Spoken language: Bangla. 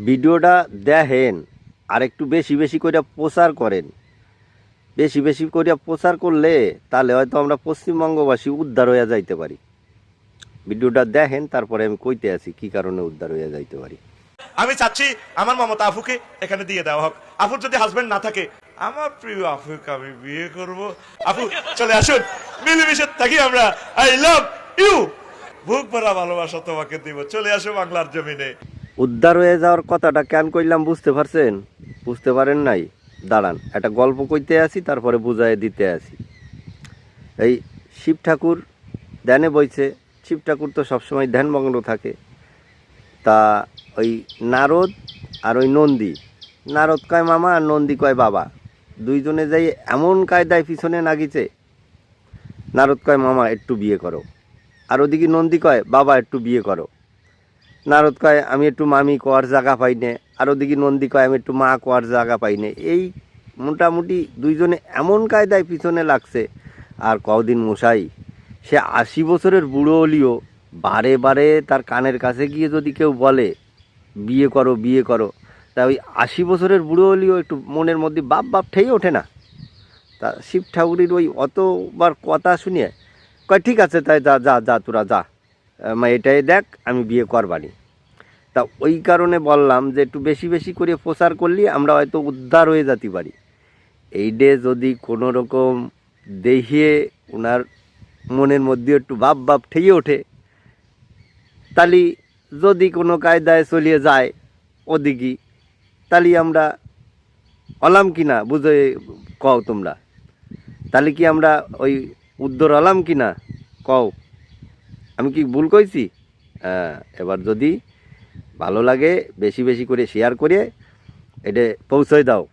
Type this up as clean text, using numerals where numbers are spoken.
ভিডিওটা দেখেন আর একটু বেশি বেশি করে প্রচার করেন। বেশি বেশি করে প্রচার করলে তাহলে হয়তো আমরা পশ্চিমবঙ্গবাসী উদ্ধার হয়ে যাইতে পারি। ভিডিওটা দেখেন, তারপরে আমি কইতে আছি কি কারণে উদ্ধার হয়ে যাইতে পারি। আমি চাচ্ছি আমার মমতা আফুকে এখানে দিয়ে দেওয়া হোক। আফুর যদি হাজবেন্ড না থাকে, আমার প্রিয় আফুকে আমি বিয়ে করব। আফু চলে আসুন, মিলেমিশে থাকি আমরা। আই লাভ ইউ, বুক ভরা ভালোবাসা তোমাকে দিব। চলে আসো বাংলার জমিনে। উদ্ধার হয়ে যাওয়ার কথাটা কেন কইলাম বুঝতে পারছেন? বুঝতে পারেন নাই? দাঁড়ান, একটা গল্প কইতে আসি, তারপরে বুঝাই দিতে আসি। এই শিব ঠাকুর ধ্যানে বইছে। শিব ঠাকুর তো সবসময় ধ্যানমগ্ন থাকে। তা ওই নারদ আর ওই নন্দী, নারদ কয় মামা আর নন্দী কয় বাবা, দুইজনে যাই এমন কায়দায় পিছনে নাগিছে। নারদ কয় মামা একটু বিয়ে করো, আর ওদিকে নন্দী কয় বাবা একটু বিয়ে করো। নারদ কয় আমি একটু মামি কোয়ার জায়গা পাই নে, আর ওদিকে নন্দী কয় আমি একটু মা কোয়ার জায়গা পাই নে। এই মোটামুটি দুইজনে এমন কায়দায় পিছনে লাগছে। আর কদিন মশাই, সে 80 বছরের বুড়ো হলিও বারে বারে তার কানের কাছে গিয়ে যদি কেউ বলে বিয়ে করো বিয়ে করো, তা ওই 80 বছরের বুড়ো হলিও একটু মনের মধ্যে বাপ বাপ ঠেয়ে ওঠে না। তা শিব ঠাকুরের ওই অতবার কথা শুনিয়ে কয় ঠিক আছে, তাই যা যা যা তোরা যা, এটাই দেখ আমি বিয়ে করবানি। তা ওই কারণে বললাম যে একটু বেশি বেশি করে প্রচার করলে আমরা হয়তো উদ্ধার হয়ে যেতে পারি। এই ডে যদি কোনো রকম দেখিয়ে ওনার মনের মধ্যে একটু ভাব ভাব ঠেয়ে ওঠে, তাহলে যদি কোনো কায়দায় চলিয়ে যায় ওদিকে, তাহলে আমরা হলাম কি না বুঝে কও তোমরা? তাহলে কি আমরা ওই উদ্ধার হলাম কি না কও? আমি কি ভুল কইছি? হ্যাঁ, এবার যদি ভালো লাগে বেশি বেশি করে শেয়ার করে এটা পৌঁছায় দাও।